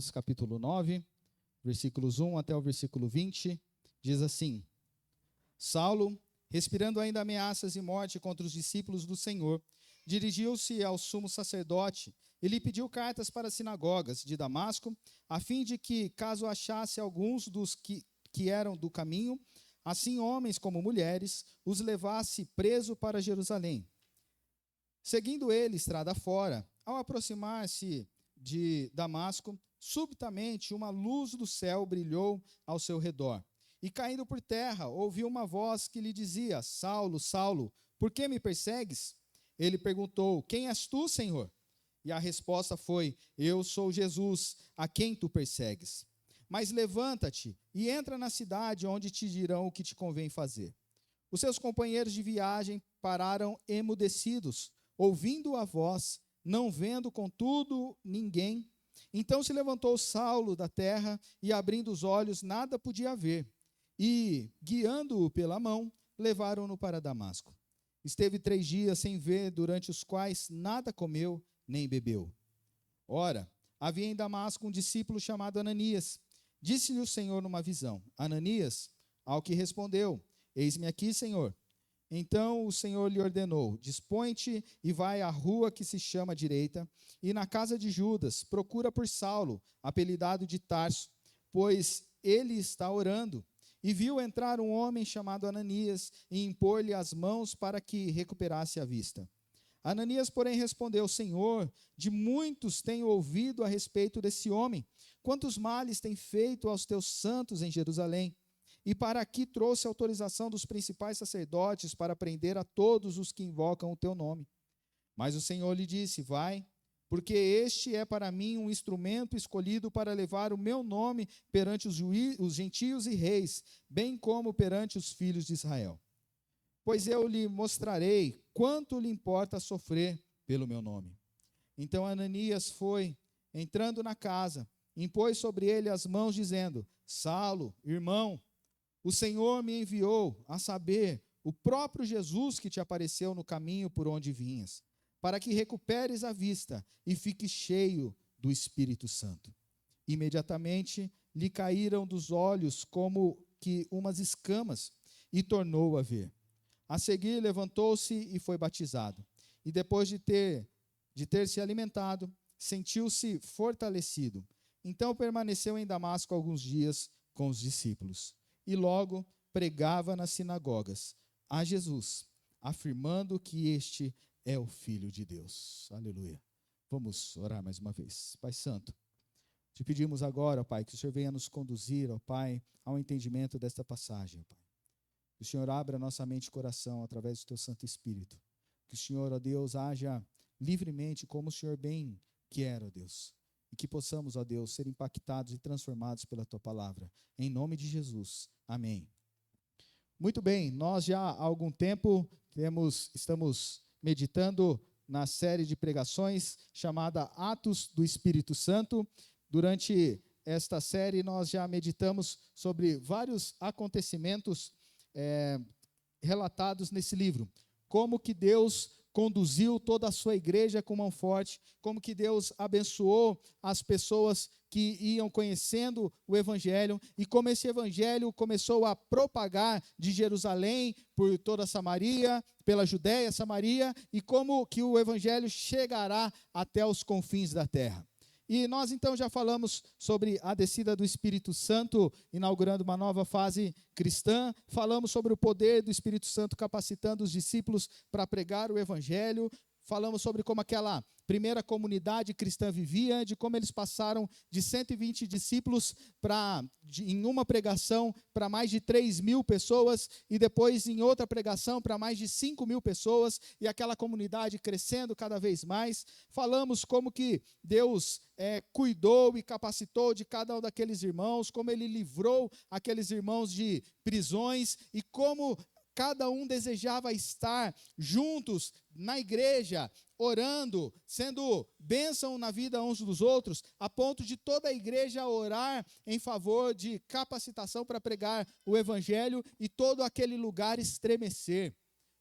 Atos capítulo 9, versículos 1 até o versículo 20, diz assim: Saulo, respirando ainda ameaças e morte contra os discípulos do Senhor, dirigiu-se ao sumo sacerdote e lhe pediu cartas para as sinagogas de Damasco, a fim de que, caso achasse alguns dos que eram do caminho, assim homens como mulheres, os levasse preso para Jerusalém. Seguindo ele estrada fora, ao aproximar-se de Damasco, subitamente uma luz do céu brilhou ao seu redor. E caindo por terra, ouviu uma voz que lhe dizia: Saulo, Saulo, por que me persegues? Ele perguntou: Quem és tu, Senhor? E a resposta foi: Eu sou Jesus, a quem tu persegues. Mas levanta-te e entra na cidade, onde te dirão o que te convém fazer. Os seus companheiros de viagem pararam emudecidos, ouvindo a voz, não vendo, contudo, ninguém. Então se levantou Saulo da terra e, abrindo os olhos, nada podia ver. E, guiando-o pela mão, levaram-no para Damasco. Esteve 3 dias sem ver, durante os quais nada comeu nem bebeu. Ora, havia em Damasco um discípulo chamado Ananias. Disse-lhe o Senhor numa visão: Ananias? Ao que respondeu: Eis-me aqui, Senhor. Então o Senhor lhe ordenou: Dispõe-te e vai à rua que se chama Direita, e na casa de Judas procura por Saulo, apelidado de Tarso, pois ele está orando. E viu entrar um homem chamado Ananias e impor-lhe as mãos para que recuperasse a vista. Ananias, porém, respondeu: Senhor, de muitos tenho ouvido a respeito desse homem, quantos males tem feito aos teus santos em Jerusalém. E para aqui trouxe autorização dos principais sacerdotes para prender a todos os que invocam o teu nome. Mas o Senhor lhe disse: Vai, porque este é para mim um instrumento escolhido para levar o meu nome perante os gentios e reis, bem como perante os filhos de Israel. Pois eu lhe mostrarei quanto lhe importa sofrer pelo meu nome. Então Ananias foi, entrando na casa, impôs sobre ele as mãos, dizendo: Saulo, irmão, o Senhor me enviou, a saber, o próprio Jesus que te apareceu no caminho por onde vinhas, para que recuperes a vista e fiques cheio do Espírito Santo. Imediatamente lhe caíram dos olhos como que umas escamas, e tornou a ver. A seguir levantou-se e foi batizado. E depois de ter se alimentado, sentiu-se fortalecido. Então permaneceu em Damasco alguns dias com os discípulos. E logo pregava nas sinagogas a Jesus, afirmando que este é o Filho de Deus. Aleluia. Vamos orar mais uma vez. Pai Santo, te pedimos agora, ó Pai, que o Senhor venha nos conduzir, ó Pai, ao entendimento desta passagem, ó Pai. Que o Senhor abra nossa mente e coração através do teu Santo Espírito. Que o Senhor, ó Deus, haja livremente como o Senhor bem quer, ó Deus. E que possamos, ó Deus, ser impactados e transformados pela tua palavra. Em nome de Jesus. Amém. Muito bem, nós já há algum tempo estamos meditando na série de pregações chamada Atos do Espírito Santo. Durante esta série nós já meditamos sobre vários acontecimentos relatados nesse livro. Como que Deus conduziu toda a sua igreja com mão forte, como que Deus abençoou as pessoas que iam conhecendo o Evangelho, e como esse Evangelho começou a propagar de Jerusalém por toda Samaria, pela Judéia, Samaria, e como que o Evangelho chegará até os confins da terra. E nós então já falamos sobre a descida do Espírito Santo, inaugurando uma nova fase cristã. Falamos sobre o poder do Espírito Santo capacitando os discípulos para pregar o Evangelho. Falamos sobre como aquela primeira comunidade cristã vivia, de como eles passaram de 120 discípulos em uma pregação para mais de 3.000 pessoas, e depois em outra pregação para mais de 5.000 pessoas, e aquela comunidade crescendo cada vez mais. Falamos como que Deus cuidou e capacitou de cada um daqueles irmãos, como Ele livrou aqueles irmãos de prisões, e como cada um desejava estar juntos na igreja, orando, sendo bênção na vida uns dos outros, a ponto de toda a igreja orar em favor de capacitação para pregar o Evangelho e todo aquele lugar estremecer.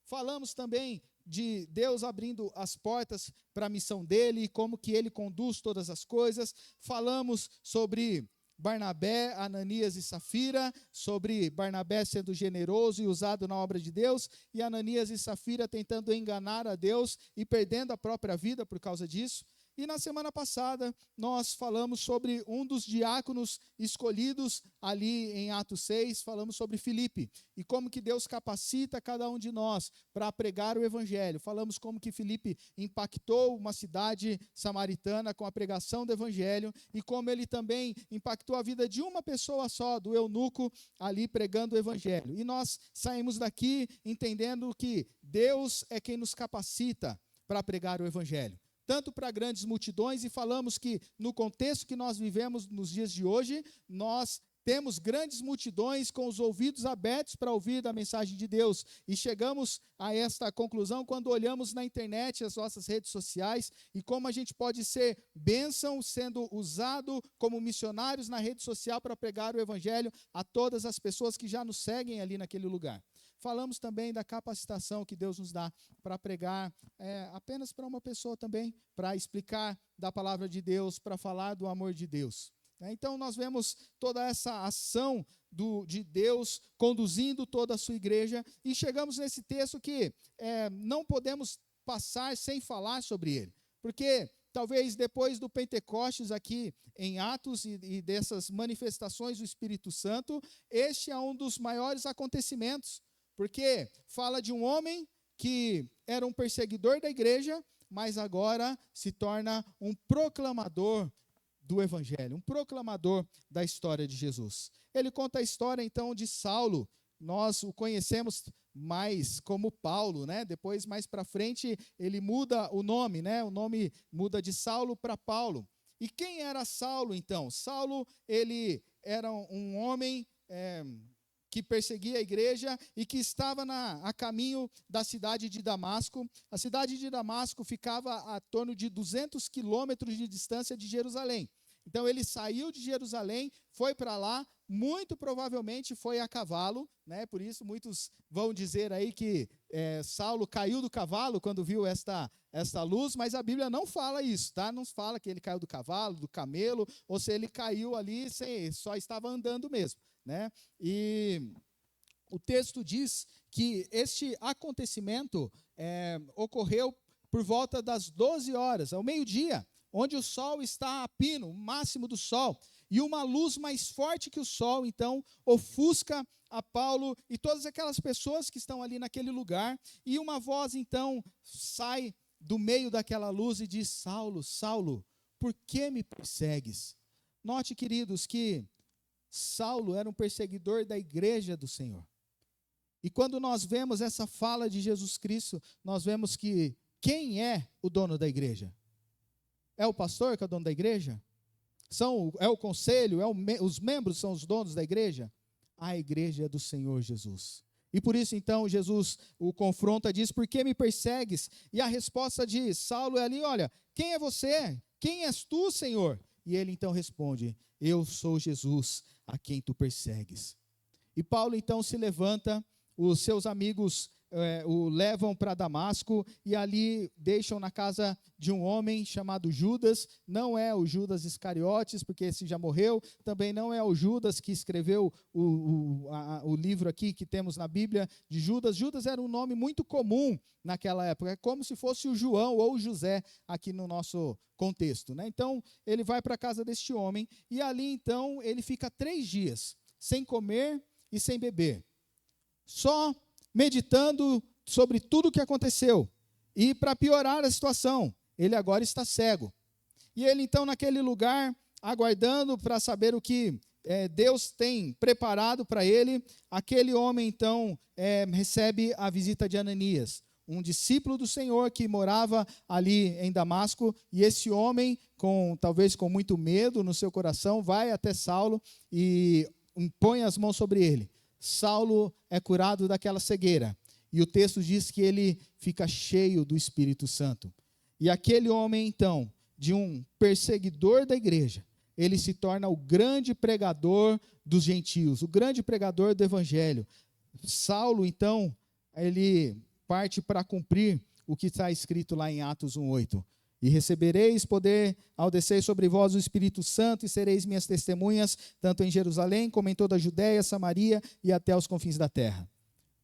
Falamos também de Deus abrindo as portas para a missão dele, como que ele conduz todas as coisas. Falamos sobre Barnabé, Ananias e Safira, sobre Barnabé sendo generoso e usado na obra de Deus, e Ananias e Safira tentando enganar a Deus e perdendo a própria vida por causa disso. E na semana passada, nós falamos sobre um dos diáconos escolhidos ali em Atos 6, falamos sobre Filipe, e como que Deus capacita cada um de nós para pregar o evangelho. Falamos como que Filipe impactou uma cidade samaritana com a pregação do evangelho, e como ele também impactou a vida de uma pessoa só, do eunuco, ali pregando o evangelho. E nós saímos daqui entendendo que Deus é quem nos capacita para pregar o evangelho, tanto para grandes multidões, e falamos que no contexto que nós vivemos nos dias de hoje, nós temos grandes multidões com os ouvidos abertos para ouvir da mensagem de Deus, e chegamos a esta conclusão quando olhamos na internet, as nossas redes sociais, e como a gente pode ser bênção sendo usado como missionários na rede social para pregar o evangelho a todas as pessoas que já nos seguem ali naquele lugar. Falamos também da capacitação que Deus nos dá para pregar apenas para uma pessoa também, para explicar da palavra de Deus, para falar do amor de Deus. Então, nós vemos toda essa ação de Deus conduzindo toda a sua igreja, e chegamos nesse texto que não podemos passar sem falar sobre ele, porque talvez depois do Pentecostes aqui em Atos e dessas manifestações do Espírito Santo, este é um dos maiores acontecimentos, porque fala de um homem que era um perseguidor da igreja, mas agora se torna um proclamador do evangelho, um proclamador da história de Jesus. Ele conta a história então de Saulo. Nós o conhecemos mais como Paulo, né? Depois, mais para frente, ele muda o nome, né? O nome muda de Saulo para Paulo. E quem era Saulo então? Saulo, ele era um homem que perseguia a igreja e que estava a caminho da cidade de Damasco. A cidade de Damasco ficava a torno de 200 quilômetros de distância de Jerusalém. Então ele saiu de Jerusalém, foi para lá, muito provavelmente foi a cavalo, né? Por isso muitos vão dizer aí que Saulo caiu do cavalo quando viu esta luz, mas a Bíblia não fala isso, tá? Não fala que ele caiu do cavalo, do camelo, ou se ele caiu ali, só estava andando mesmo, né? E o texto diz que este acontecimento ocorreu por volta das 12 horas, ao meio-dia, onde o sol está a pino, o máximo do sol, e uma luz mais forte que o sol, então, ofusca a Paulo e todas aquelas pessoas que estão ali naquele lugar, e uma voz, então, sai do meio daquela luz e diz: Saulo, Saulo, por que me persegues? Note, queridos, que Saulo era um perseguidor da igreja do Senhor. E quando nós vemos essa fala de Jesus Cristo, nós vemos que quem é o dono da igreja? É o pastor que é o dono da igreja? É o conselho? Os membros são os donos da igreja? A igreja é do Senhor Jesus. E por isso, então, Jesus o confronta, diz: por que me persegues? E a resposta de Saulo é ali: olha, quem é você? Quem és tu, Senhor? E ele então responde: eu sou Jesus, a quem tu persegues. E Paulo então se levanta, os seus amigos o levam para Damasco e ali deixam na casa de um homem chamado Judas. Não é o Judas Iscariotes, porque esse já morreu, também não é o Judas que escreveu o livro aqui que temos na Bíblia de Judas. Judas era um nome muito comum naquela época, é como se fosse o João ou o José aqui no nosso contexto, né? Então ele vai para a casa deste homem e ali então ele fica 3 dias sem comer e sem beber, só meditando sobre tudo o que aconteceu. E para piorar a situação, ele agora está cego. E ele então naquele lugar, aguardando para saber o que Deus tem preparado para ele, aquele homem então recebe a visita de Ananias, um discípulo do Senhor que morava ali em Damasco, e esse homem, talvez com muito medo no seu coração, vai até Saulo e impõe as mãos sobre ele. Saulo é curado daquela cegueira, e o texto diz que ele fica cheio do Espírito Santo. E aquele homem, então, de um perseguidor da igreja, ele se torna o grande pregador dos gentios, o grande pregador do evangelho. Saulo, então, ele parte para cumprir o que está escrito lá em Atos 1:8. E recebereis poder ao descer sobre vós o Espírito Santo, e sereis minhas testemunhas, tanto em Jerusalém, como em toda a Judéia, Samaria e até os confins da terra.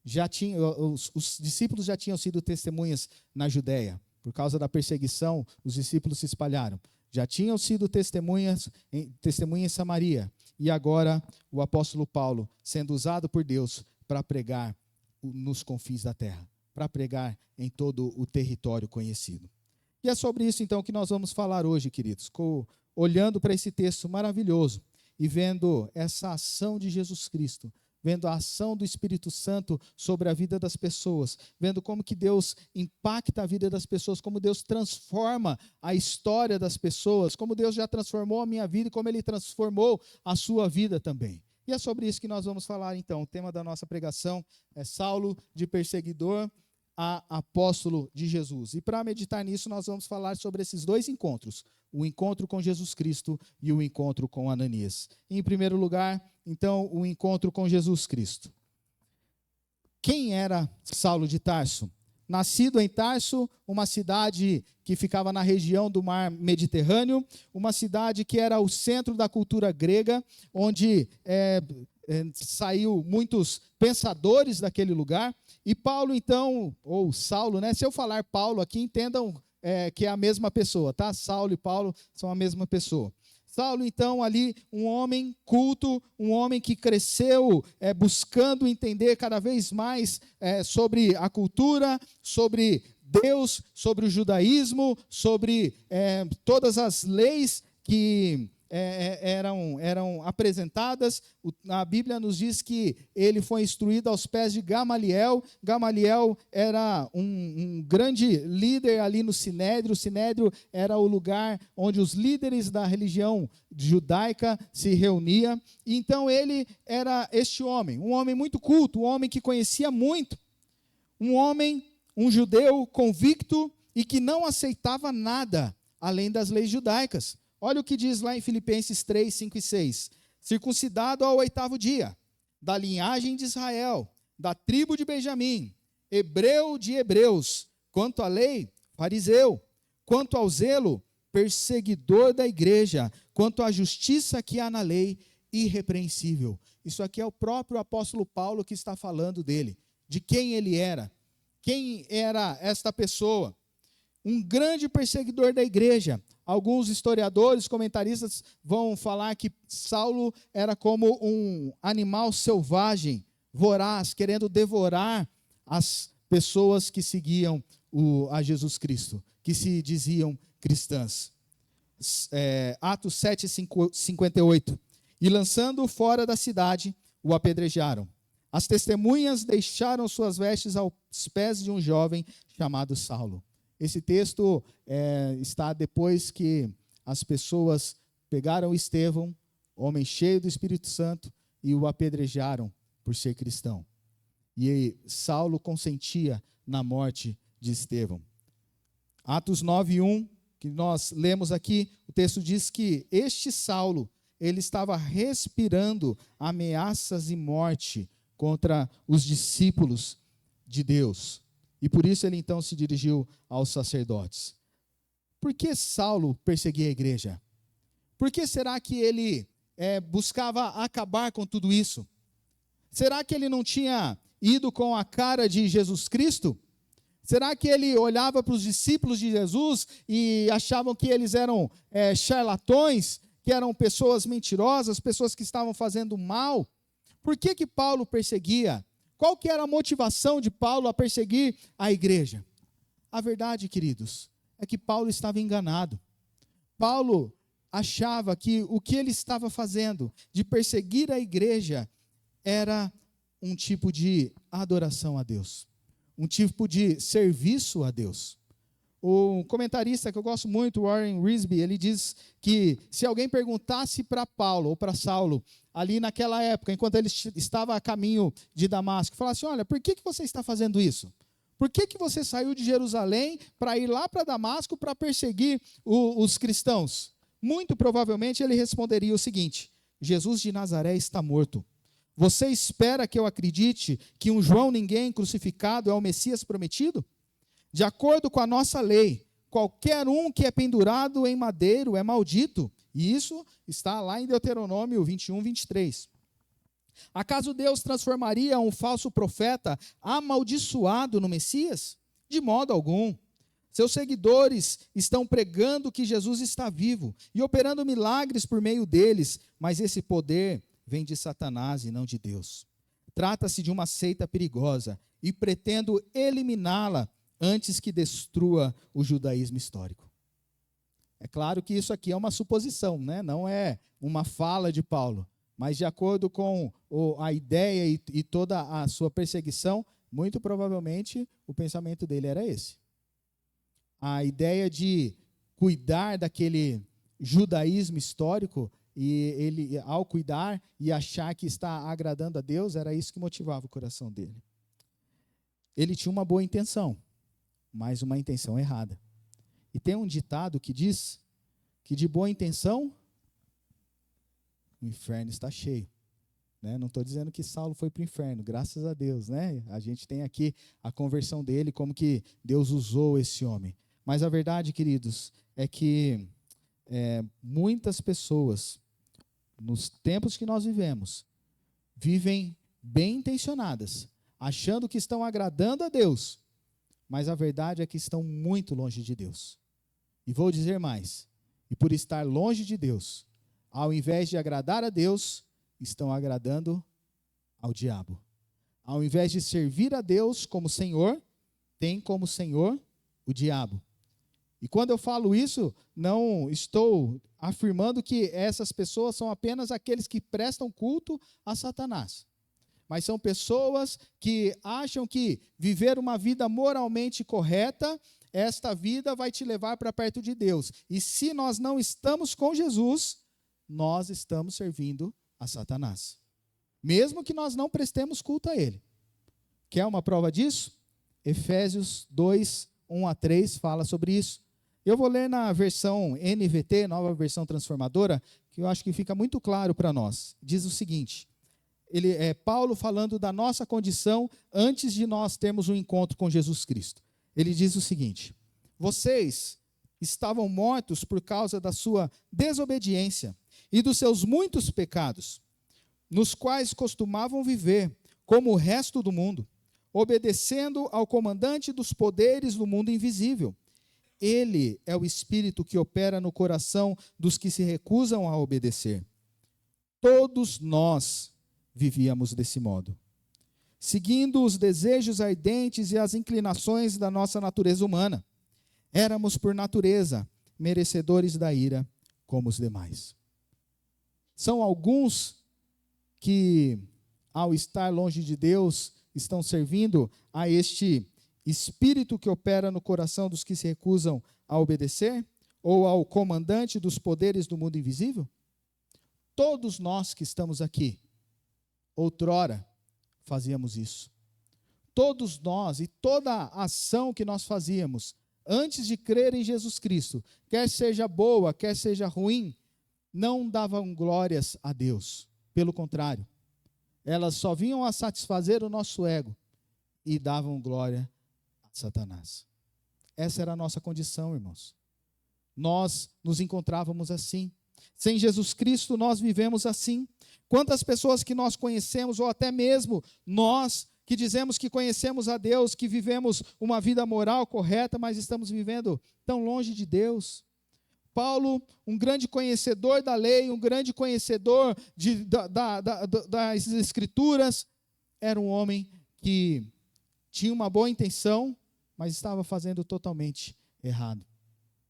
Os discípulos já tinham sido testemunhas na Judéia. Por causa da perseguição, os discípulos se espalharam. Já tinham sido testemunhas em Samaria. E agora o apóstolo Paulo sendo usado por Deus para pregar nos confins da terra, para pregar em todo o território conhecido. E é sobre isso, então, que nós vamos falar hoje, queridos, olhando para esse texto maravilhoso e vendo essa ação de Jesus Cristo, vendo a ação do Espírito Santo sobre a vida das pessoas, vendo como que Deus impacta a vida das pessoas, como Deus transforma a história das pessoas, como Deus já transformou a minha vida e como Ele transformou a sua vida também. E é sobre isso que nós vamos falar, então. O tema da nossa pregação é Saulo, de perseguidor a apóstolo de Jesus. E para meditar nisso, nós vamos falar sobre esses dois encontros, o encontro com Jesus Cristo e o encontro com Ananias. Em primeiro lugar, então, o encontro com Jesus Cristo. Quem era Saulo de Tarso? Nascido em Tarso, uma cidade que ficava na região do mar Mediterrâneo, uma cidade que era o centro da cultura grega, onde saiu muitos pensadores daquele lugar. E Paulo, então, ou Saulo, né? Se eu falar Paulo aqui, entendam que é a mesma pessoa, tá? Saulo e Paulo são a mesma pessoa. Saulo, então, ali, um homem culto, um homem que cresceu buscando entender cada vez mais sobre a cultura, sobre Deus, sobre o judaísmo, sobre todas as leis que eram apresentadas. A Bíblia nos diz que ele foi instruído aos pés de Gamaliel. Gamaliel era um grande líder ali no Sinédrio. O Sinédrio era o lugar onde os líderes da religião judaica se reuniam. Então ele era este homem, um homem muito culto, um homem que conhecia muito, um homem, um judeu convicto e que não aceitava nada além das leis judaicas. Olha o que diz lá em Filipenses 3, 5 e 6. Circuncidado ao 8º dia, da linhagem de Israel, da tribo de Benjamim, hebreu de hebreus, quanto à lei, fariseu, quanto ao zelo, perseguidor da igreja, quanto à justiça que há na lei, irrepreensível. Isso aqui é o próprio apóstolo Paulo que está falando dele, de quem ele era. Quem era esta pessoa? Um grande perseguidor da igreja. Alguns historiadores, comentaristas vão falar que Saulo era como um animal selvagem, voraz, querendo devorar as pessoas que seguiam a Jesus Cristo, que se diziam cristãs. Atos 7, 58. E lançando-o fora da cidade, o apedrejaram. As testemunhas deixaram suas vestes aos pés de um jovem chamado Saulo. Esse texto está depois que as pessoas pegaram Estevão, homem cheio do Espírito Santo, e o apedrejaram por ser cristão. E Saulo consentia na morte de Estevão. Atos 9:1, que nós lemos aqui, o texto diz que este Saulo, ele estava respirando ameaças e morte contra os discípulos de Deus. E por isso ele então se dirigiu aos sacerdotes. Por que Saulo perseguia a igreja? Por que será que ele buscava acabar com tudo isso? Será que ele não tinha ido com a cara de Jesus Cristo? Será que ele olhava para os discípulos de Jesus e achavam que eles eram charlatões, que eram pessoas mentirosas, pessoas que estavam fazendo mal? Por que Paulo perseguia? Qual que era a motivação de Paulo a perseguir a igreja? A verdade, queridos, é que Paulo estava enganado. Paulo achava que o que ele estava fazendo de perseguir a igreja era um tipo de adoração a Deus, um tipo de serviço a Deus. O comentarista que eu gosto muito, Warren Wiersbe, ele diz que se alguém perguntasse para Paulo ou para Saulo, ali naquela época, enquanto ele estava a caminho de Damasco, falasse: olha, por que você está fazendo isso? Por que você saiu de Jerusalém para ir lá para Damasco para perseguir os cristãos? Muito provavelmente ele responderia o seguinte: Jesus de Nazaré está morto. Você espera que eu acredite que um João ninguém crucificado é o Messias prometido? De acordo com a nossa lei, qualquer um que é pendurado em madeiro é maldito. E isso está lá em Deuteronômio 21, 23. Acaso Deus transformaria um falso profeta amaldiçoado no Messias? De modo algum. Seus seguidores estão pregando que Jesus está vivo e operando milagres por meio deles, mas esse poder vem de Satanás e não de Deus. Trata-se de uma seita perigosa e pretendo eliminá-la antes que destrua o judaísmo histórico. É claro que isso aqui é uma suposição, né? Não é uma fala de Paulo, mas de acordo com a ideia e toda a sua perseguição, muito provavelmente o pensamento dele era esse. A ideia de cuidar daquele judaísmo histórico, e ele, ao cuidar e achar que está agradando a Deus, era isso que motivava o coração dele. Ele tinha uma boa intenção, mas uma intenção errada. E tem um ditado que diz que de boa intenção, o inferno está cheio. Né? Não estou dizendo que Saulo foi para o inferno, graças a Deus. Né? A gente tem aqui a conversão dele, como que Deus usou esse homem. Mas a verdade, queridos, é que muitas pessoas, nos tempos que nós vivemos, vivem bem intencionadas, achando que estão agradando a Deus, mas a verdade é que estão muito longe de Deus. E vou dizer mais, e por estar longe de Deus, ao invés de agradar a Deus, estão agradando ao diabo. Ao invés de servir a Deus como Senhor, tem como Senhor o diabo. E quando eu falo isso, não estou afirmando que essas pessoas são apenas aqueles que prestam culto a Satanás. Mas são pessoas que acham que viver uma vida moralmente correta, esta vida vai te levar para perto de Deus. E se nós não estamos com Jesus, nós estamos servindo a Satanás. Mesmo que nós não prestemos culto a ele. Quer uma prova disso? Efésios 2, 1 a 3 fala sobre isso. Eu vou ler na versão NVT, nova versão transformadora, que eu acho que fica muito claro para nós. Diz o seguinte, Paulo falando da nossa condição antes de nós termos um encontro com Jesus Cristo. Ele diz o seguinte, vocês estavam mortos por causa da sua desobediência e dos seus muitos pecados, nos quais costumavam viver, como o resto do mundo, obedecendo ao comandante dos poderes do mundo invisível. Ele é o Espírito que opera no coração dos que se recusam a obedecer. Todos nós vivíamos desse modo, seguindo os desejos ardentes e as inclinações da nossa natureza humana. Éramos, por natureza, merecedores da ira, como os demais. São alguns que, ao estar longe de Deus, estão servindo a este Espírito que opera no coração dos que se recusam a obedecer? Ou ao comandante dos poderes do mundo invisível? Todos nós que estamos aqui, outrora, fazíamos isso. Todos nós e toda a ação que nós fazíamos antes de crer em Jesus Cristo, quer seja boa, quer seja ruim, não davam glórias a Deus. Pelo contrário, elas só vinham a satisfazer o nosso ego e davam glória a Satanás. Essa era a nossa condição, irmãos. Nós nos encontrávamos assim. Sem Jesus Cristo, nós vivemos assim. Quantas pessoas que nós conhecemos, ou até mesmo nós que dizemos que conhecemos a Deus, que vivemos uma vida moral correta, mas estamos vivendo tão longe de Deus. Paulo, um grande conhecedor da lei, um grande conhecedor das Escrituras, era um homem que tinha uma boa intenção, mas estava fazendo totalmente errado.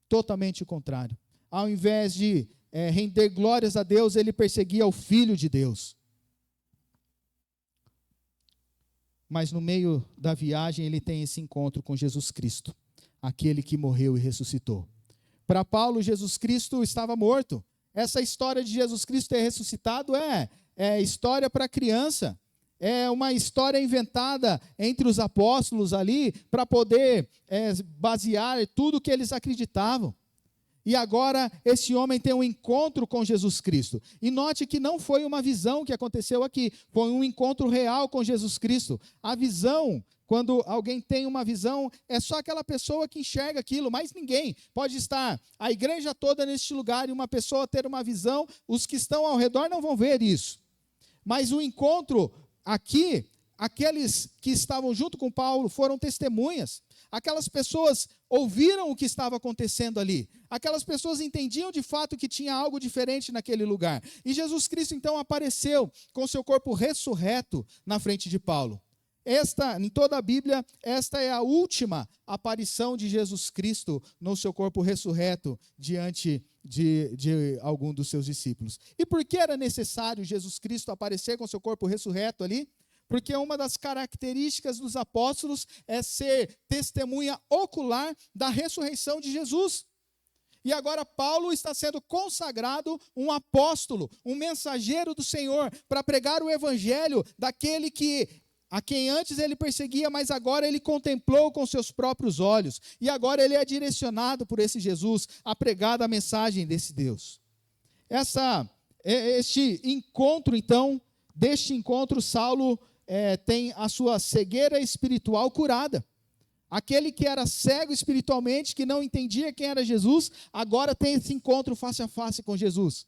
Totalmente o contrário. Ao invés de render glórias a Deus, ele perseguia o Filho de Deus. Mas no meio da viagem ele tem esse encontro com Jesus Cristo, aquele que morreu e ressuscitou. Para Paulo, Jesus Cristo estava morto. Essa história de Jesus Cristo ter ressuscitado é história para criança. É uma história inventada entre os apóstolos ali para poder basear tudo que eles acreditavam. E agora esse homem tem um encontro com Jesus Cristo. E note que não foi uma visão que aconteceu aqui, foi um encontro real com Jesus Cristo. A visão quando alguém tem uma visão, é só aquela pessoa que enxerga aquilo, mais ninguém. Pode estar a igreja toda neste lugar e uma pessoa ter uma visão, os que estão ao redor não vão ver isso. Mas o encontro aqui, aqueles que estavam junto com Paulo foram testemunhas. Aquelas pessoas ouviram o que estava acontecendo ali. Aquelas pessoas entendiam de fato que tinha algo diferente naquele lugar. E Jesus Cristo então apareceu com seu corpo ressurreto na frente de Paulo. Em toda a Bíblia, esta é a última aparição de Jesus Cristo no seu corpo ressurreto diante de algum dos seus discípulos. E por que era necessário Jesus Cristo aparecer com seu corpo ressurreto ali? Porque uma das características dos apóstolos é ser testemunha ocular da ressurreição de Jesus. E agora Paulo está sendo consagrado um apóstolo, um mensageiro do Senhor, para pregar o evangelho daquele a quem antes ele perseguia, mas agora ele contemplou com seus próprios olhos. E agora ele é direcionado por esse Jesus a pregar a mensagem desse Deus. Este encontro, então, deste encontro, Saulo tem a sua cegueira espiritual curada. Aquele que era cego espiritualmente, que não entendia quem era Jesus, agora tem esse encontro face a face com Jesus.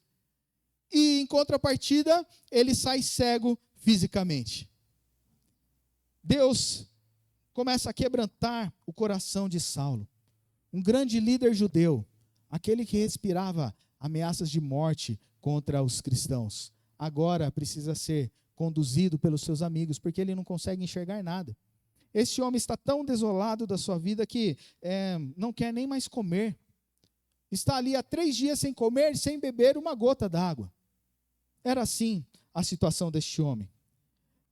E em contrapartida, ele sai cego fisicamente. Deus começa a quebrantar o coração de Saulo, um grande líder judeu, aquele que respirava ameaças de morte contra os cristãos. Agora precisa ser conduzido pelos seus amigos, porque ele não consegue enxergar nada. Esse homem está tão desolado da sua vida que não quer nem mais comer. Está ali há 3 dias sem comer, sem beber uma gota d'água. Era assim a situação deste homem.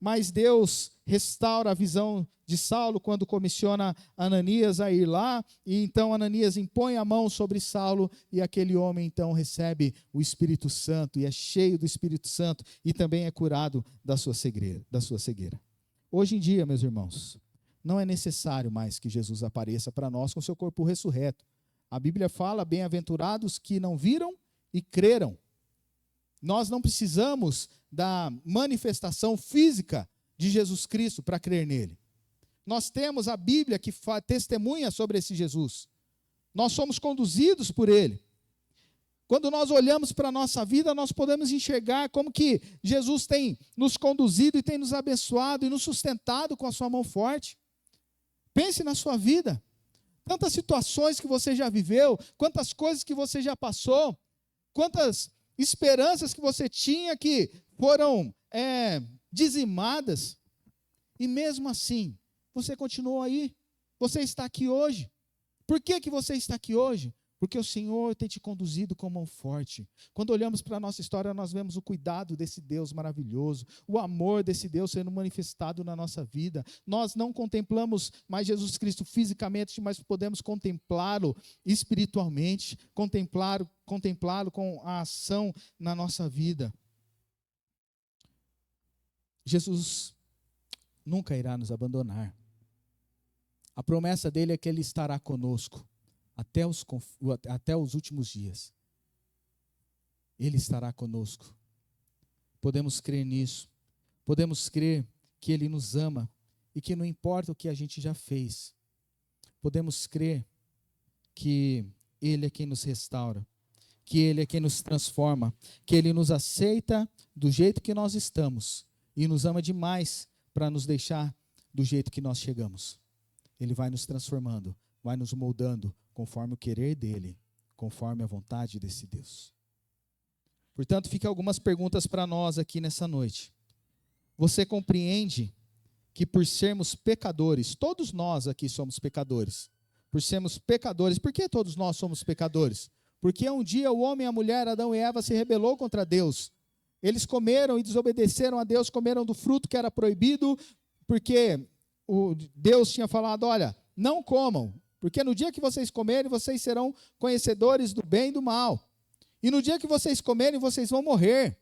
Mas Deus restaura a visão de Saulo quando comissiona Ananias a ir lá, e então Ananias impõe a mão sobre Saulo, e aquele homem então recebe o Espírito Santo, e é cheio do Espírito Santo, e também é curado da sua cegueira. Hoje em dia, meus irmãos, não é necessário mais que Jesus apareça para nós com seu corpo ressurreto. A Bíblia fala, bem-aventurados que não viram e creram. Nós não precisamos da manifestação física de Jesus Cristo para crer nele. Nós temos a Bíblia que testemunha sobre esse Jesus. Nós somos conduzidos por ele. Quando nós olhamos para a nossa vida, nós podemos enxergar como que Jesus tem nos conduzido e tem nos abençoado e nos sustentado com a sua mão forte. Pense na sua vida. Tantas situações que você já viveu, quantas coisas que você já passou, quantas esperanças que você tinha que foram dizimadas, e mesmo assim, você continuou aí, você está aqui hoje. Por que você está aqui hoje? Porque o Senhor tem te conduzido com mão forte. Quando olhamos para a nossa história, nós vemos o cuidado desse Deus maravilhoso, o amor desse Deus sendo manifestado na nossa vida. Nós não contemplamos mais Jesus Cristo fisicamente, mas podemos contemplá-lo espiritualmente, contemplá-lo com a ação na nossa vida. Jesus nunca irá nos abandonar. A promessa dele é que ele estará conosco até os últimos dias. Ele estará conosco. Podemos crer nisso. Podemos crer que ele nos ama e que não importa o que a gente já fez. Podemos crer que ele é quem nos restaura, que ele é quem nos transforma, que ele nos aceita do jeito que nós estamos e nos ama demais para nos deixar do jeito que nós chegamos. Ele vai nos transformando, vai nos moldando conforme o querer dele, conforme a vontade desse Deus. Portanto, fica algumas perguntas para nós aqui nessa noite. Você compreende que por sermos pecadores, todos nós aqui somos pecadores, por sermos pecadores, por que todos nós somos pecadores? Porque um dia o homem e a mulher, Adão e Eva, se rebelou contra Deus. Eles comeram e desobedeceram a Deus, comeram do fruto que era proibido, porque Deus tinha falado, olha, não comam, porque no dia que vocês comerem, vocês serão conhecedores do bem e do mal. E no dia que vocês comerem, vocês vão morrer.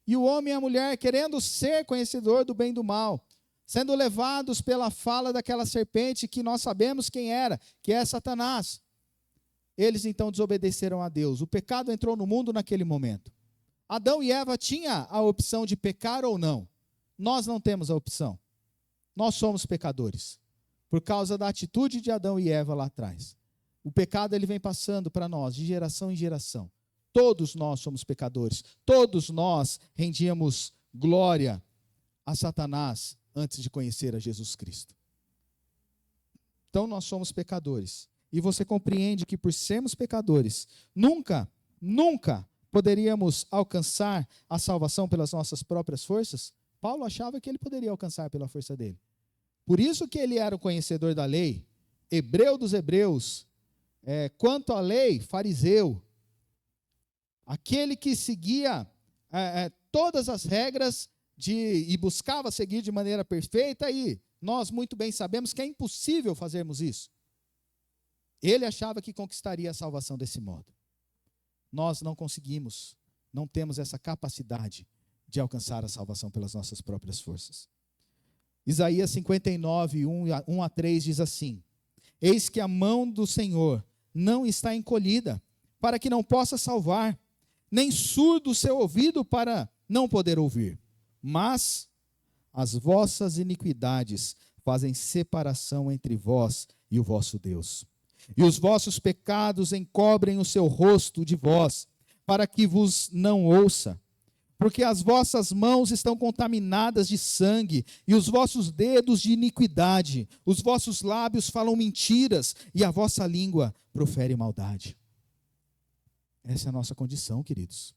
E o homem e a mulher, querendo ser conhecedor do bem e do mal, sendo levados pela fala daquela serpente que nós sabemos quem era, que é Satanás. Eles então desobedeceram a Deus. O pecado entrou no mundo naquele momento. Adão e Eva tinham a opção de pecar ou não. Nós não temos a opção. Nós somos pecadores, por causa da atitude de Adão e Eva lá atrás. O pecado ele vem passando para nós, de geração em geração. Todos nós somos pecadores. Todos nós rendíamos glória a Satanás antes de conhecer a Jesus Cristo. Então nós somos pecadores. E você compreende que por sermos pecadores, nunca poderíamos alcançar a salvação pelas nossas próprias forças? Paulo achava que ele poderia alcançar pela força dele. Por isso que ele era o conhecedor da lei, hebreu dos hebreus, quanto à lei, fariseu, aquele que seguia todas as regras e buscava seguir de maneira perfeita, e nós muito bem sabemos que é impossível fazermos isso. Ele achava que conquistaria a salvação desse modo. Nós não conseguimos, não temos essa capacidade de alcançar a salvação pelas nossas próprias forças. Isaías 59, 1 a 3 diz assim: Eis que a mão do Senhor não está encolhida, para que não possa salvar, nem surdo o seu ouvido para não poder ouvir. Mas as vossas iniquidades fazem separação entre vós e o vosso Deus. E os vossos pecados encobrem o seu rosto de vós, para que vos não ouça. Porque as vossas mãos estão contaminadas de sangue, e os vossos dedos de iniquidade. Os vossos lábios falam mentiras, e a vossa língua profere maldade. Essa é a nossa condição, queridos.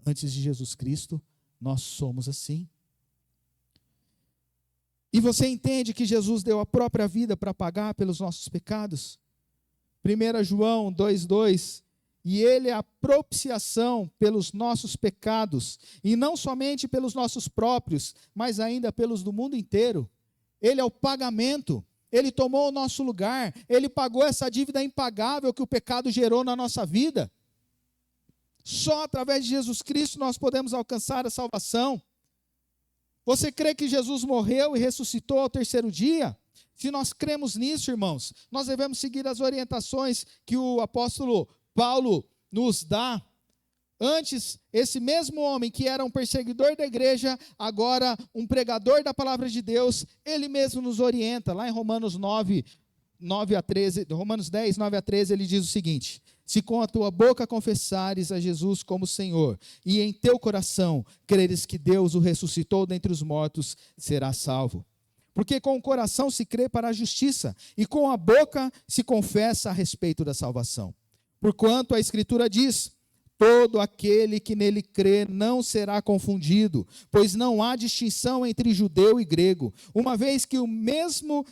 Antes de Jesus Cristo, nós somos assim. E você entende que Jesus deu a própria vida para pagar pelos nossos pecados? 1 João 2,2: E ele é a propiciação pelos nossos pecados, e não somente pelos nossos próprios, mas ainda pelos do mundo inteiro. Ele é o pagamento, ele tomou o nosso lugar, ele pagou essa dívida impagável que o pecado gerou na nossa vida. Só através de Jesus Cristo nós podemos alcançar a salvação. Você crê que Jesus morreu e ressuscitou ao terceiro dia? Se nós cremos nisso, irmãos, nós devemos seguir as orientações que o apóstolo Paulo nos dá. Antes, esse mesmo homem que era um perseguidor da igreja, agora um pregador da palavra de Deus, ele mesmo nos orienta. Lá em Romanos 10, 9 a 13, ele diz o seguinte: Se com a tua boca confessares a Jesus como Senhor, e em teu coração creres que Deus o ressuscitou dentre os mortos, serás salvo. Porque com o coração se crê para a justiça, e com a boca se confessa a respeito da salvação. Porquanto a Escritura diz: todo aquele que nele crê não será confundido, pois não há distinção entre judeu e grego, uma vez que o mesmo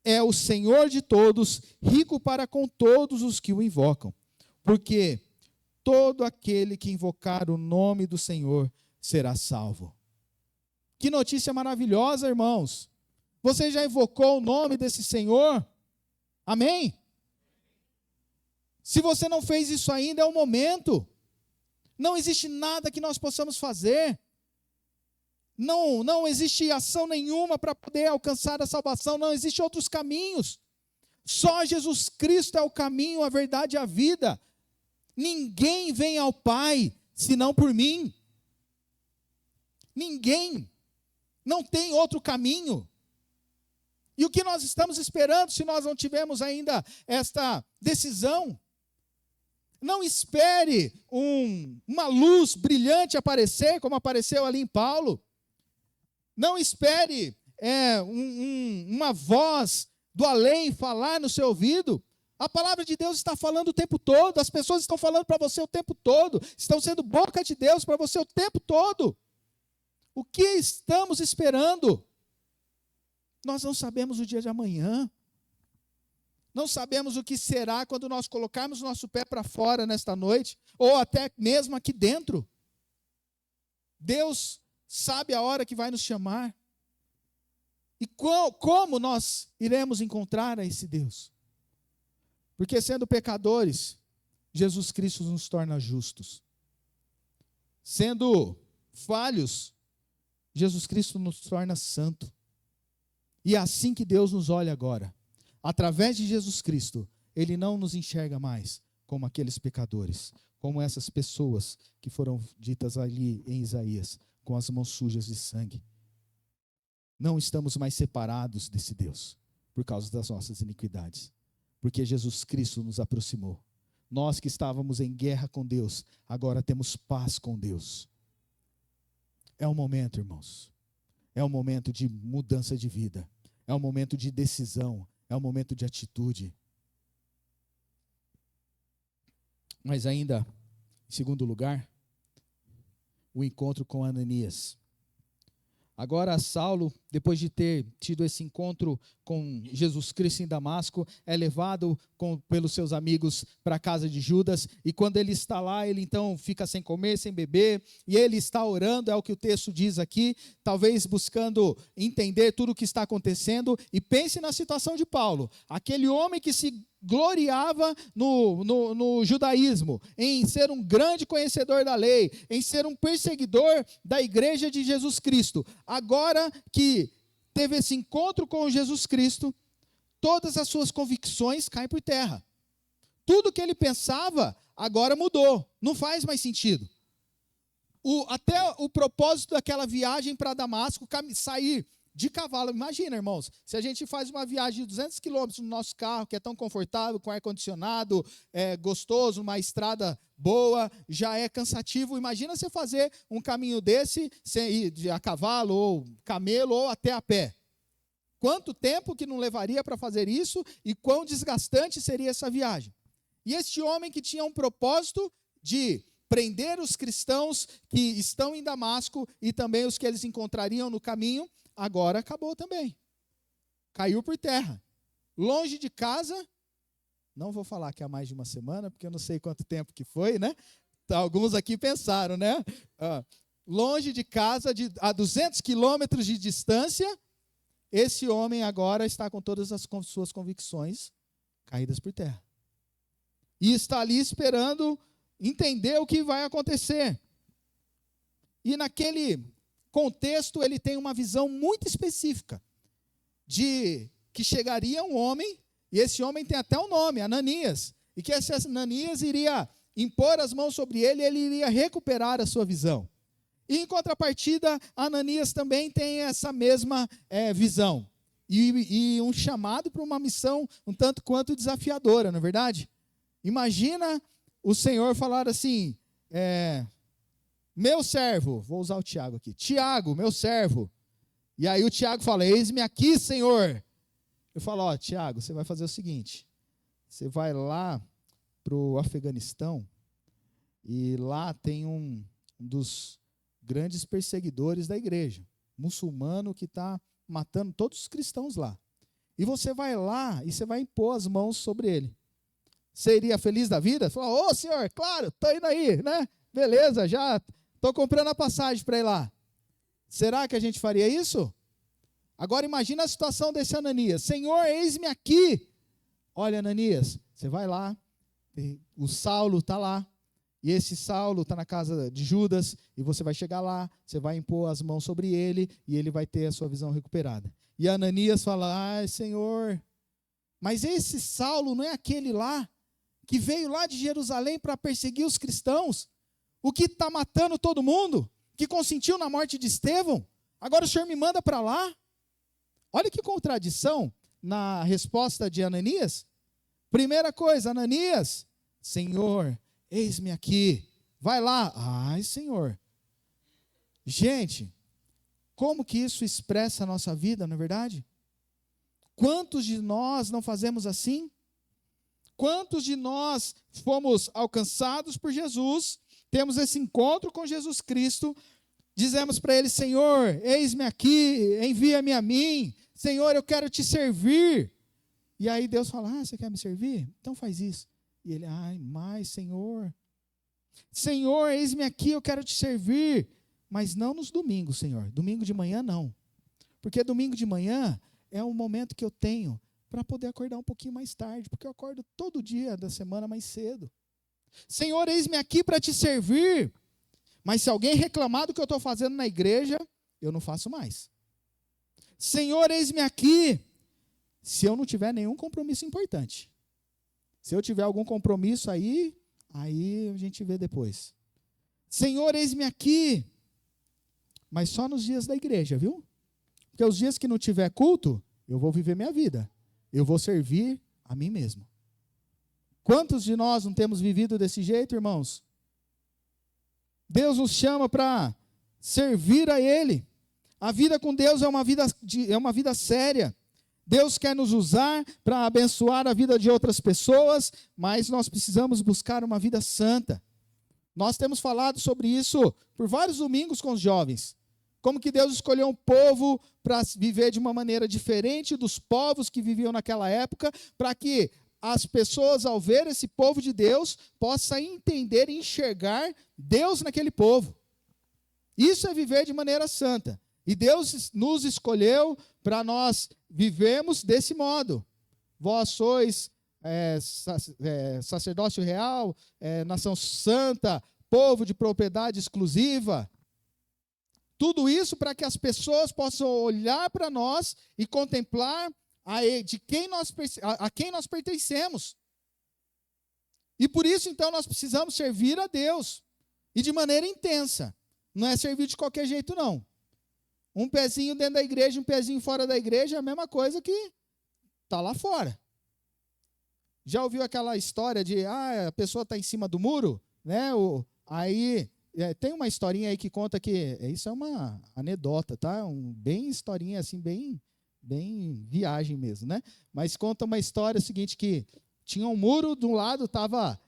é o Senhor de todos, rico para com todos os que o invocam. Porque todo aquele que invocar o nome do Senhor será salvo. Que notícia maravilhosa, irmãos! Você já invocou o nome desse Senhor? Amém? Se você não fez isso ainda, é o momento. Não existe nada que nós possamos fazer. Não existe ação nenhuma para poder alcançar a salvação. Não existem outros caminhos. Só Jesus Cristo é o caminho, a verdade e a vida. Ninguém vem ao Pai senão por mim. Ninguém. Não tem outro caminho. E o que nós estamos esperando se nós não tivermos ainda esta decisão? Não espere uma luz brilhante aparecer, como apareceu ali em Paulo. Não espere uma voz do além falar no seu ouvido. A palavra de Deus está falando o tempo todo. As pessoas estão falando para você o tempo todo. Estão sendo boca de Deus para você o tempo todo. O que estamos esperando? Nós não sabemos o dia de amanhã. Não sabemos o que será quando nós colocarmos nosso pé para fora nesta noite, ou até mesmo aqui dentro. Deus sabe a hora que vai nos chamar. E como nós iremos encontrar a esse Deus? Porque sendo pecadores, Jesus Cristo nos torna justos. Sendo falhos, Jesus Cristo nos torna santo. E é assim que Deus nos olha agora. Através de Jesus Cristo, Ele não nos enxerga mais como aqueles pecadores, como essas pessoas que foram ditas ali em Isaías, com as mãos sujas de sangue. não estamos mais separados desse Deus por causa das nossas iniquidades, porque Jesus Cristo nos aproximou. Nós que estávamos em guerra com Deus, agora temos paz com Deus. É um momento, irmãos, é um momento de mudança de vida, é um momento de decisão, é um momento de atitude. Mas ainda, em segundo lugar, o encontro com Ananias. Agora Saulo, depois de ter tido esse encontro com Jesus Cristo em Damasco, é levado pelos seus amigos para a casa de Judas, e quando ele está lá, ele então fica sem comer, sem beber, e ele está orando, é o que o texto diz aqui, talvez buscando entender tudo o que está acontecendo, e pense na situação de Paulo, aquele homem que se gloriava no judaísmo, em ser um grande conhecedor da lei, em ser um perseguidor da igreja de Jesus Cristo. Agora que teve esse encontro com Jesus Cristo, todas as suas convicções caem por terra. Tudo que ele pensava agora mudou, não faz mais sentido. Até o propósito daquela viagem para Damasco, sair de cavalo, imagina, irmãos, se a gente faz uma viagem de 200 quilômetros no nosso carro, que é tão confortável, com ar-condicionado, gostoso, uma estrada boa, já é cansativo. Imagina você fazer um caminho desse, sem ir a cavalo, ou camelo, ou até a pé. Quanto tempo que não levaria para fazer isso, e quão desgastante seria essa viagem. E este homem que tinha um propósito de prender os cristãos que estão em Damasco, e também os que eles encontrariam no caminho, agora acabou também. Caiu por terra. Longe de casa, não vou falar que há mais de uma semana, porque eu não sei quanto tempo que foi, né? Alguns aqui pensaram, né? Longe de casa, a 200 quilômetros de distância, esse homem agora está com todas as suas convicções caídas por terra. E está ali esperando entender o que vai acontecer. E naquele contexto, ele tem uma visão muito específica de que chegaria um homem, e esse homem tem até um nome, Ananias, e que esse Ananias iria impor as mãos sobre ele, e ele iria recuperar a sua visão. E em contrapartida, Ananias também tem essa mesma visão, e um chamado para uma missão um tanto quanto desafiadora, não é verdade? Imagina o Senhor falar assim, meu servo, vou usar o Tiago aqui, Tiago, meu servo. E aí o Tiago fala, eis-me aqui, Senhor. Eu falo, Tiago, você vai fazer o seguinte, você vai lá para o Afeganistão, e lá tem um dos grandes perseguidores da igreja, muçulmano que está matando todos os cristãos lá. E você vai lá e você vai impor as mãos sobre ele. Seria feliz da vida? Fala, senhor, claro, estou indo aí, né? Beleza, já estou comprando a passagem para ir lá. Será que a gente faria isso? Agora imagina a situação desse Ananias. Senhor, eis-me aqui. Olha, Ananias, você vai lá, o Saulo está lá, e esse Saulo está na casa de Judas, e você vai chegar lá, você vai impor as mãos sobre ele, e ele vai ter a sua visão recuperada. E Ananias fala, Senhor, mas esse Saulo não é aquele lá, que veio lá de Jerusalém para perseguir os cristãos, o que está matando todo mundo, que consentiu na morte de Estevão, agora o Senhor me manda para lá? Olha que contradição na resposta de Ananias. Primeira coisa, Ananias, Senhor, eis-me aqui, vai lá. Ai, Senhor. Gente, como que isso expressa a nossa vida, não é verdade? Quantos de nós não fazemos assim? Quantos de nós fomos alcançados por Jesus, temos esse encontro com Jesus Cristo, dizemos para ele, Senhor, eis-me aqui, envia-me a mim, Senhor, eu quero te servir. E aí Deus fala, você quer me servir? Então faz isso. E ele, mas Senhor, Senhor, eis-me aqui, eu quero te servir, mas não nos domingos, Senhor, domingo de manhã não, porque domingo de manhã é um momento que eu tenho para poder acordar um pouquinho mais tarde, porque eu acordo todo dia da semana mais cedo. Senhor, eis-me aqui para te servir, mas se alguém reclamar do que eu estou fazendo na igreja, eu não faço mais. Senhor, eis-me aqui, se eu não tiver nenhum compromisso importante. Se eu tiver algum compromisso aí a gente vê depois. Senhor, eis-me aqui, mas só nos dias da igreja, viu? Porque os dias que não tiver culto, eu vou viver minha vida. Eu vou servir a mim mesmo. Quantos de nós não temos vivido desse jeito, irmãos? Deus nos chama para servir a Ele. A vida com Deus é uma vida séria. Deus quer nos usar para abençoar a vida de outras pessoas, mas nós precisamos buscar uma vida santa. Nós temos falado sobre isso por vários domingos com os jovens. Como que Deus escolheu um povo para viver de uma maneira diferente dos povos que viviam naquela época, para que as pessoas, ao ver esse povo de Deus, possam entender e enxergar Deus naquele povo. Isso é viver de maneira santa. E Deus nos escolheu para nós vivermos desse modo. Vós sois sacerdócio real, nação santa, povo de propriedade exclusiva. Tudo isso para que as pessoas possam olhar para nós e contemplar a quem nós pertencemos. E por isso, então, nós precisamos servir a Deus. E de maneira intensa. Não é servir de qualquer jeito, não. Um pezinho dentro da igreja, um pezinho fora da igreja, é a mesma coisa que está lá fora. Já ouviu aquela história de, a pessoa está em cima do muro? Né? Tem uma historinha aí que conta que, isso é uma anedota, tá? Bem historinha, assim, bem viagem mesmo, né? Mas conta uma história seguinte, que tinha um muro, de um lado estava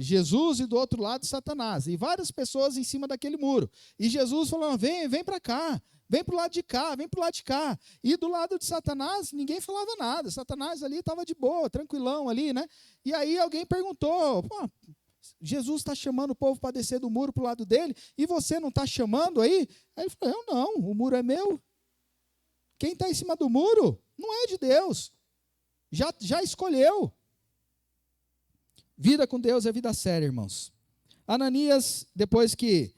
Jesus e do outro lado Satanás, e várias pessoas em cima daquele muro. E Jesus falou, vem para cá, vem para o lado de cá, vem para o lado de cá. E do lado de Satanás, ninguém falava nada. Satanás ali estava de boa, tranquilão ali, né? E aí alguém perguntou, Jesus está chamando o povo para descer do muro para o lado dele, e você não está chamando aí? Aí ele falou, eu não, o muro é meu. Quem está em cima do muro não é de Deus. Já escolheu. Vida com Deus é vida séria, irmãos. Ananias, depois que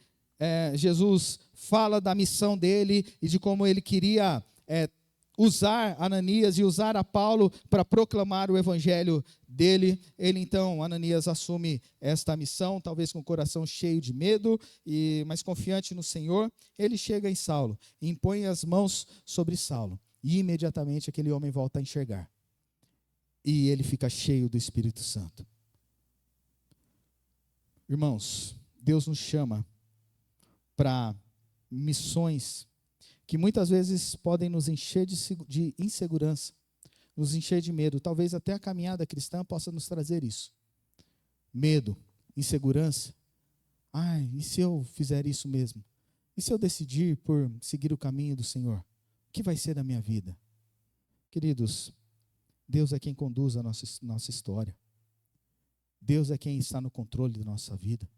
Jesus fala da missão dele e de como ele queria usar Ananias e usar a Paulo para proclamar o evangelho dele, Ananias assume esta missão, talvez com o coração cheio de medo, mas confiante no Senhor. Ele chega em Saulo, impõe as mãos sobre Saulo, e imediatamente aquele homem volta a enxergar. E ele fica cheio do Espírito Santo. Irmãos, Deus nos chama para missões que muitas vezes podem nos encher de insegurança, nos encher de medo. Talvez até a caminhada cristã possa nos trazer isso. Medo, insegurança. E se eu fizer isso mesmo? E se eu decidir por seguir o caminho do Senhor? O que vai ser da minha vida? Queridos, Deus é quem conduz a nossa história. Deus é quem está no controle da nossa vida.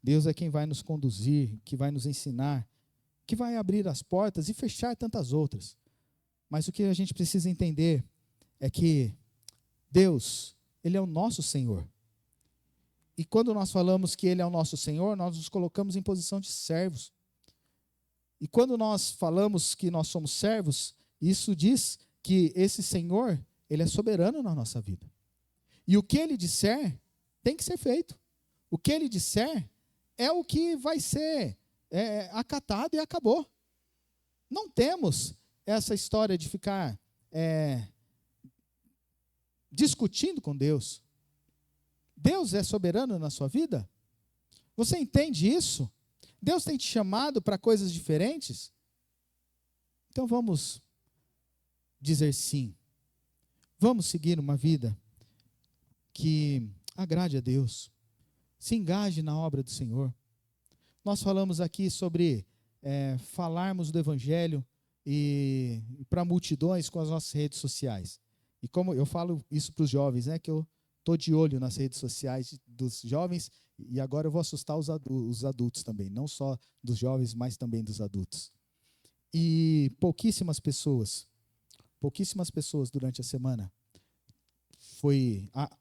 Deus é quem vai nos conduzir, que vai nos ensinar, que vai abrir as portas e fechar tantas outras. Mas o que a gente precisa entender é que Deus, Ele é o nosso Senhor. E quando nós falamos que Ele é o nosso Senhor, nós nos colocamos em posição de servos. E quando nós falamos que nós somos servos, isso diz que esse Senhor, Ele é soberano na nossa vida. E o que Ele disser, tem que ser feito. O que Ele disser é o que vai ser acatado e acabou. Não temos essa história de ficar discutindo com Deus. Deus é soberano na sua vida? Você entende isso? Deus tem te chamado para coisas diferentes? Então vamos dizer sim. Vamos seguir uma vida que agrade a Deus. Se engaje na obra do Senhor. Nós falamos aqui sobre falarmos do Evangelho e para multidões com as nossas redes sociais. E como eu falo isso para os jovens, que eu estou de olho nas redes sociais dos jovens, e agora eu vou assustar os adultos também, não só dos jovens, mas também dos adultos. E pouquíssimas pessoas durante a semana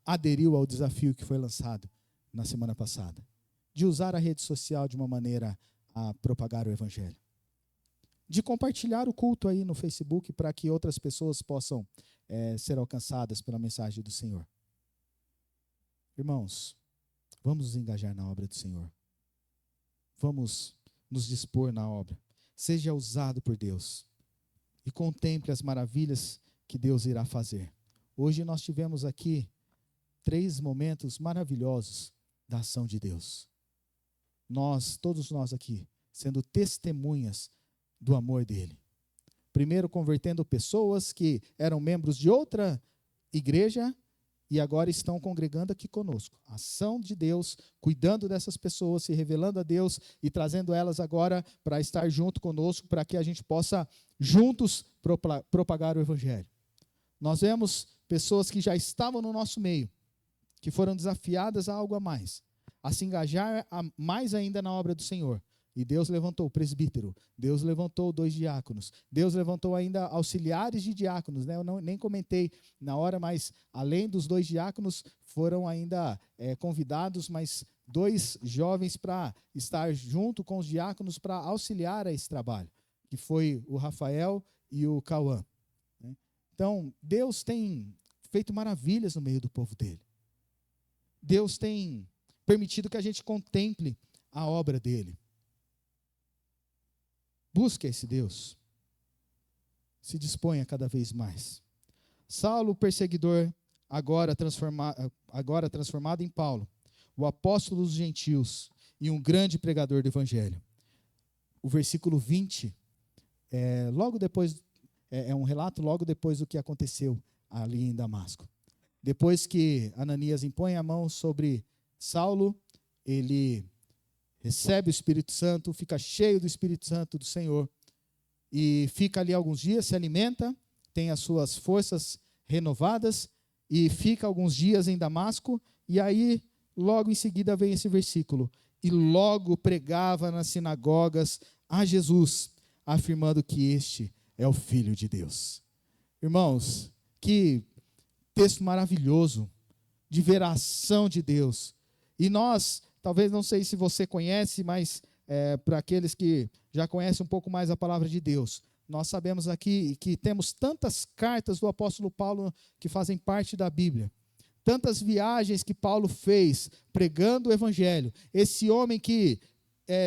aderiu ao desafio que foi lançado na semana passada, de usar a rede social de uma maneira a propagar o Evangelho, de compartilhar o culto aí no Facebook para que outras pessoas possam ser alcançadas pela mensagem do Senhor. Irmãos, vamos nos engajar na obra do Senhor. Vamos nos dispor na obra. Seja usado por Deus. e contemple as maravilhas que Deus irá fazer. Hoje nós tivemos aqui 3 momentos maravilhosos da ação de Deus. Todos nós aqui, sendo testemunhas do amor dele. Primeiro, convertendo pessoas que eram membros de outra igreja e agora estão congregando aqui conosco. A ação de Deus, cuidando dessas pessoas, se revelando a Deus e trazendo elas agora para estar junto conosco, para que a gente possa juntos propagar o Evangelho. Nós vemos pessoas que já estavam no nosso meio, que foram desafiadas a algo a mais, a se engajar mais ainda na obra do Senhor. E Deus levantou o presbítero, Deus levantou 2 diáconos, Deus levantou ainda auxiliares de diáconos, né? Eu nem comentei na hora, mas além dos 2 diáconos, foram ainda convidados mais 2 jovens para estar junto com os diáconos para auxiliar a esse trabalho, que foi o Rafael e o Cauã. Né? Então, Deus tem feito maravilhas no meio do povo dele. Deus tem permitido que a gente contemple a obra dele. Busque esse Deus. Se disponha cada vez mais. Saulo, o perseguidor, agora transformado em Paulo, o apóstolo dos gentios e um grande pregador do evangelho. O versículo 20 é um relato logo depois do que aconteceu ali em Damasco. Depois que Ananias impõe a mão sobre Saulo, ele recebe o Espírito Santo, fica cheio do Espírito Santo do Senhor e fica ali alguns dias, se alimenta, tem as suas forças renovadas e fica alguns dias em Damasco. E aí, logo em seguida vem esse versículo: e logo pregava nas sinagogas a Jesus, afirmando que este é o Filho de Deus. Irmãos, que texto maravilhoso de ver a ação de Deus. E nós, talvez, não sei se você conhece, mas para aqueles que já conhecem um pouco mais a palavra de Deus, nós sabemos aqui que temos tantas cartas do apóstolo Paulo que fazem parte da Bíblia, tantas viagens que Paulo fez pregando o evangelho. Esse homem que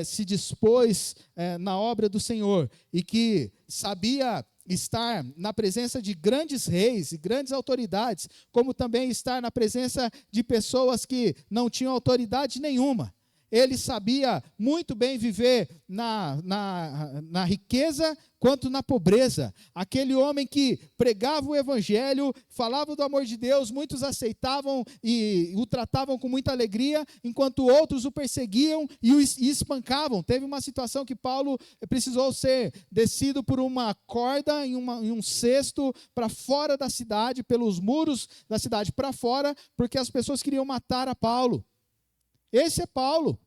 se dispôs na obra do Senhor e que sabia estar na presença de grandes reis e grandes autoridades, como também estar na presença de pessoas que não tinham autoridade nenhuma. Ele sabia muito bem viver na riqueza quanto na pobreza. Aquele homem que pregava o evangelho, falava do amor de Deus, muitos aceitavam e o tratavam com muita alegria, enquanto outros o perseguiam e o espancavam. Teve uma situação que Paulo precisou ser descido por uma corda em um cesto para fora da cidade, pelos muros da cidade para fora, porque as pessoas queriam matar a Paulo. Esse é Paulo,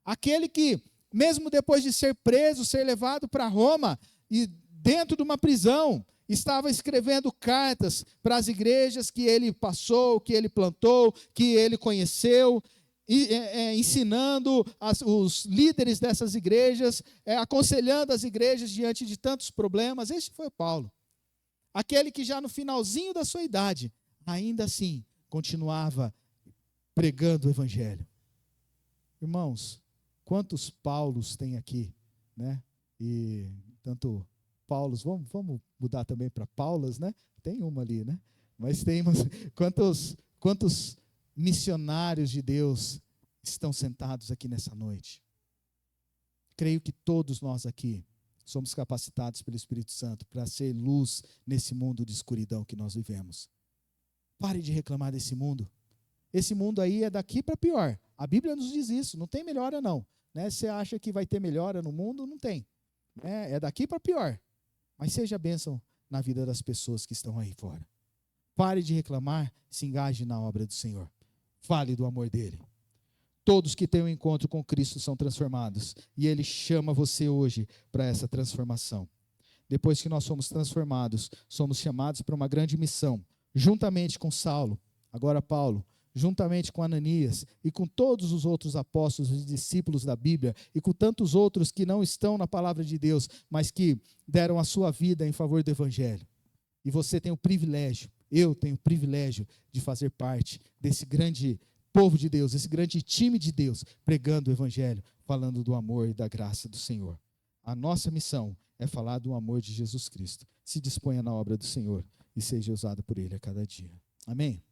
aquele que, mesmo depois de ser preso, ser levado para Roma, e dentro de uma prisão, estava escrevendo cartas para as igrejas que ele passou, que ele plantou, que ele conheceu, ensinando os líderes dessas igrejas, aconselhando as igrejas diante de tantos problemas. Esse foi Paulo, aquele que já no finalzinho da sua idade, ainda assim, continuava pregando o evangelho. Irmãos, quantos Paulos tem aqui, né? E tanto Paulos, vamos mudar também para Paulas, né? Tem uma ali, né? Mas tem quantos missionários de Deus estão sentados aqui nessa noite? Creio que todos nós aqui somos capacitados pelo Espírito Santo para ser luz nesse mundo de escuridão que nós vivemos. Pare de reclamar desse mundo. Esse mundo aí é daqui para pior. A Bíblia nos diz isso, não tem melhora não. Né? Você acha que vai ter melhora no mundo? Não tem. É daqui para pior. Mas seja bênção na vida das pessoas que estão aí fora. Pare de reclamar, se engaje na obra do Senhor. Fale do amor dele. Todos que têm um encontro com Cristo são transformados. E Ele chama você hoje para essa transformação. Depois que nós somos transformados, somos chamados para uma grande missão. Juntamente com Saulo, agora Paulo, juntamente com Ananias e com todos os outros apóstolos e discípulos da Bíblia e com tantos outros que não estão na palavra de Deus, mas que deram a sua vida em favor do evangelho. E você tem o privilégio, eu tenho o privilégio de fazer parte desse grande povo de Deus, esse grande time de Deus, pregando o evangelho, falando do amor e da graça do Senhor. A nossa missão é falar do amor de Jesus Cristo. Se disponha na obra do Senhor e seja usado por Ele a cada dia. Amém?